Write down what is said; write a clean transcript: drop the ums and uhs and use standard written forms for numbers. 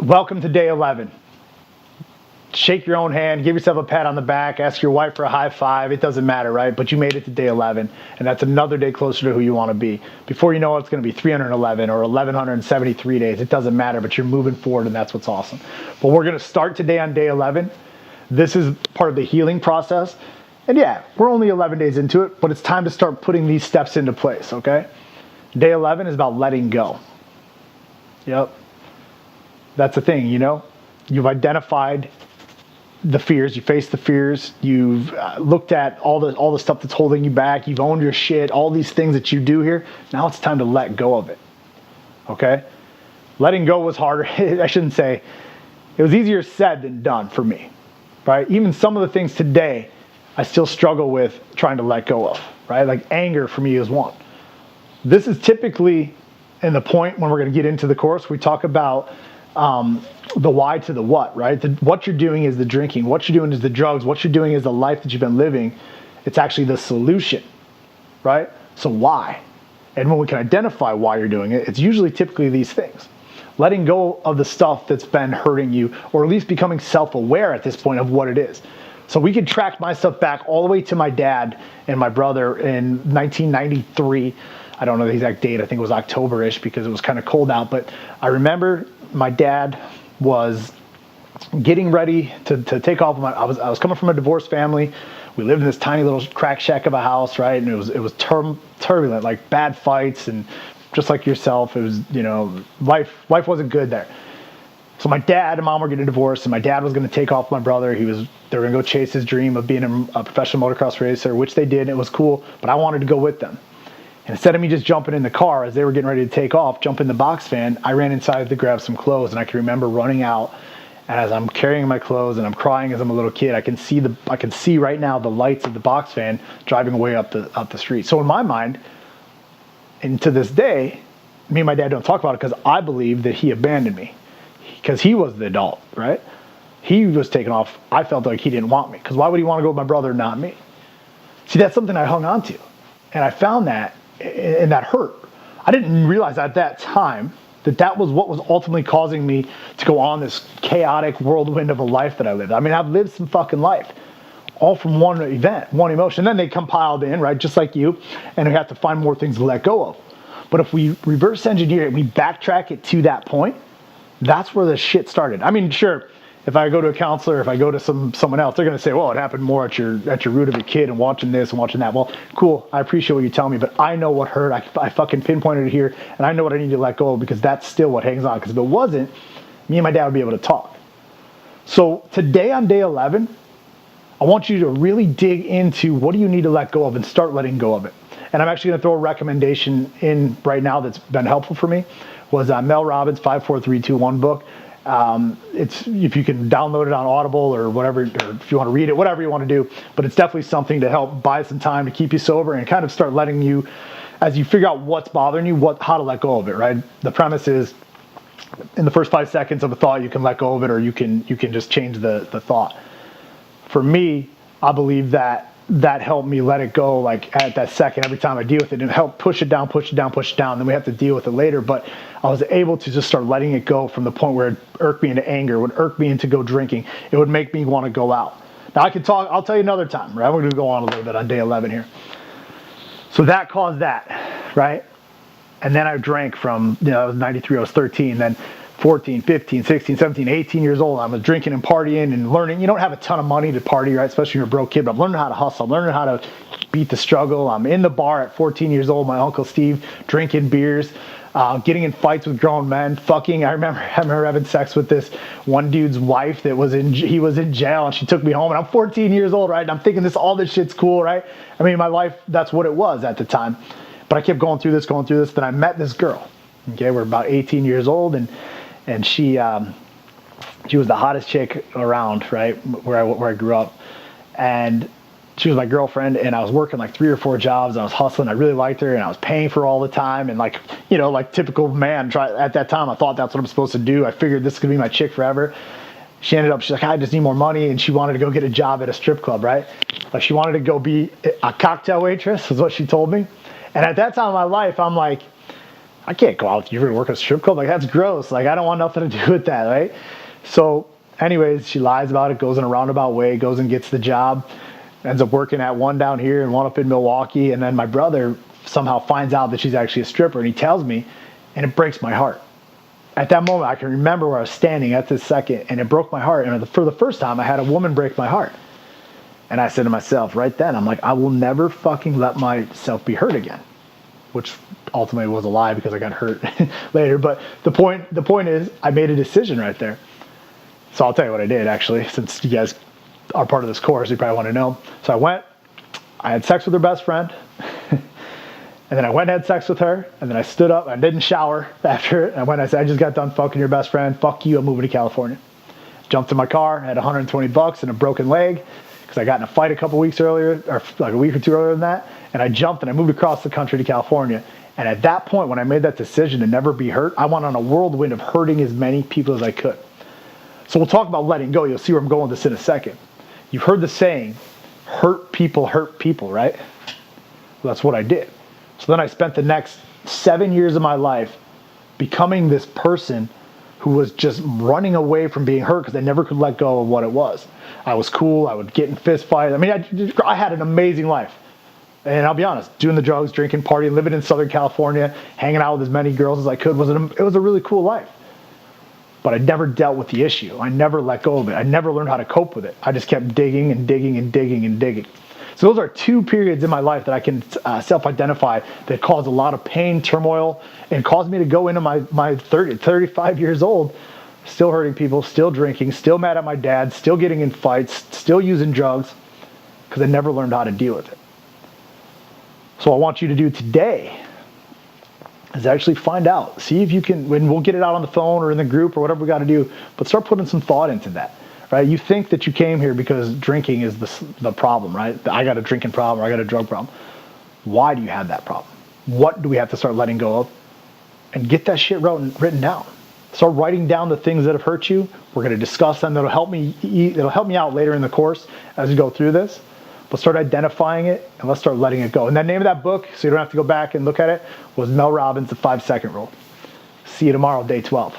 Welcome to day 11. Shake your own hand, give yourself a pat on the back, ask your wife for a high five. It doesn't matter, right? But you made it to day 11, and that's another day closer to who you want to be. Before you know it, it's going to be 311 or 1173 days. It doesn't matter, but you're moving forward, and that's what's awesome. But we're going to start today on day 11. This is part of the healing process. And yeah, we're only 11 days into it, but it's time to start putting these steps into place, okay? Day 11 is about letting go. Yep. That's the thing, You've identified the fears, you faced the fears, you've looked at all the stuff that's holding you back, you've owned your shit, all these things that you do here. Now it's time to let go of it, okay? Letting go was harder. I shouldn't say, it was easier said than done for me, right? Even some of the things today, I still struggle with trying to let go of, right? Like anger for me is one. This is typically in the point when we're going to get into the course, we talk about the why to the what, right? What you're doing is the drinking. What you're doing is the drugs. What you're doing is the life that you've been living. It's actually the solution, right? So why? And when we can identify why you're doing it, it's usually typically these things. Letting go of the stuff that's been hurting you, or at least becoming self-aware at this point of what it is. So we can track my stuff back all the way to my dad and my brother in 1993. I don't know the exact date. I think it was October-ish because it was kind of cold out. But I remember my dad was getting ready to take off. I was coming from a divorced family. We lived in this tiny little crack shack of a house, right? And it was turbulent, like bad fights, and just like yourself, it was life wasn't good there. So my dad and mom were getting divorced, and my dad was going to take off my brother. They were going to go chase his dream of being a professional motocross racer, which they did. And it was cool, but I wanted to go with them. And instead of me just jumping in the car as they were getting ready to take off, jump in the box van, I ran inside to grab some clothes. And I can remember running out, and as I'm carrying my clothes and I'm crying as I'm a little kid, I can see right now the lights of the box van driving away up the street. So in my mind, and to this day, me and my dad don't talk about it because I believe that he abandoned me because he was the adult, right? He was taken off. I felt like he didn't want me because why would he want to go with my brother and not me? See, that's something I hung on to. And I found that, and that hurt. I didn't realize at that time that was what was ultimately causing me to go on this chaotic whirlwind of a life that I lived. I mean, I've lived some fucking life, all from one event, one emotion. Then they compiled in, right, just like you, and we have to find more things to let go of. But if we reverse engineer it, we backtrack it to that point, that's where the shit started. I mean, sure, if I go to a counselor, if I go to someone else, they're going to say, well, it happened more at your root of a kid and watching this and watching that. Well, cool. I appreciate what you tell me, but I know what hurt. I fucking pinpointed it here, and I know what I need to let go of because that's still what hangs on. Because if it wasn't, me and my dad would be able to talk. So today on day 11, I want you to really dig into what do you need to let go of and start letting go of it. And I'm actually going to throw a recommendation in right now that's been helpful for me was Mel Robbins' 5-4-3-2-1 book. It's if you can download it on Audible or whatever, or if you want to read it, whatever you want to do, but it's definitely something to help buy some time to keep you sober and kind of start letting you, as you figure out what's bothering you, how to let go of it, right? The premise is in the first 5 seconds of a thought, you can let go of it, or you can just change the thought. For me, I believe that helped me let it go, like at that second, every time I deal with it, and help push it down. Then we have to deal with it later. But I was able to just start letting it go from the point where it irked me into anger, would irk me into go drinking. It would make me want to go out. Now I'll tell you another time, right? We're going to go on a little bit on day 11 here. So that caused that, right? And then I drank from, I was 93, I was 13, then 14, 15, 16, 17, 18 years old. I was drinking and partying and learning. You don't have a ton of money to party, right? Especially when you're a broke kid, but I'm learning how to hustle. I'm learning how to beat the struggle. I'm in the bar at 14 years old, my Uncle Steve, drinking beers, getting in fights with grown men, fucking. I remember having sex with this one dude's wife that he was in jail, and she took me home, and I'm 14 years old, right? And I'm thinking all this shit's cool, right? I mean, my life, that's what it was at the time. But I kept going through this. Then I met this girl. Okay, we're about 18 years old, and she was the hottest chick around, right, where I grew up. And she was my girlfriend, and I was working like 3 or 4 jobs. I was hustling. I really liked her, and I was paying for her all the time. And like typical man, at that time, I thought that's what I'm supposed to do. I figured this could be my chick forever. She's like, I just need more money, and she wanted to go get a job at a strip club, right? Like she wanted to go be a cocktail waitress, is what she told me. And at that time in my life, I'm like, I can't go out with you to work at a strip club. Like, that's gross. Like, I don't want nothing to do with that, right? So anyways, she lies about it, goes in a roundabout way, goes and gets the job, ends up working at one down here and one up in Milwaukee. And then my brother somehow finds out that she's actually a stripper, and he tells me, and it breaks my heart. At that moment, I can remember where I was standing at this second, and it broke my heart. And for the first time, I had a woman break my heart. And I said to myself right then, I'm like, I will never fucking let myself be hurt again. Which ultimately was a lie because I got hurt later. But the point is, I made a decision right there. So I'll tell you what I did, actually, since you guys are part of this course, you probably want to know. So I went, I had sex with her best friend, and then I went and had sex with her, and then I stood up, I didn't shower after it, and I said, I just got done fucking your best friend, fuck you, I'm moving to California. Jumped in my car, had $120 and a broken leg, because I got in a fight a couple weeks earlier, or like a week or two earlier than that, and I jumped and I moved across the country to California. And at that point, when I made that decision to never be hurt, I went on a whirlwind of hurting as many people as I could. So we'll talk about letting go. You'll see where I'm going with this in a second. You've heard the saying, hurt people, right? Well, that's what I did. So then I spent the next 7 years of my life becoming this person who was just running away from being hurt because I never could let go of what it was. I was cool. I would get in fist fights. I mean, I had an amazing life. And I'll be honest, doing the drugs, drinking, partying, living in Southern California, hanging out with as many girls as I could, it was a really cool life. But I never dealt with the issue. I never let go of it. I never learned how to cope with it. I just kept digging and digging and digging and digging. So those are two periods in my life that I can self-identify that caused a lot of pain, turmoil, and caused me to go into my 35 years old, still hurting people, still drinking, still mad at my dad, still getting in fights, still using drugs, because I never learned how to deal with it. So what I want you to do today is actually find out. See if you can, and we'll get it out on the phone or in the group or whatever we got to do, but start putting some thought into that, right? You think that you came here because drinking is the problem, right? I got a drinking problem or I got a drug problem. Why do you have that problem? What do we have to start letting go of? And get that shit written down. Start writing down the things that have hurt you. We're going to discuss them. It'll help me out later in the course as we go through this. But start identifying it, and let's start letting it go. And the name of that book, so you don't have to go back and look at it, was Mel Robbins' The 5-Second Rule. See you tomorrow, day 12.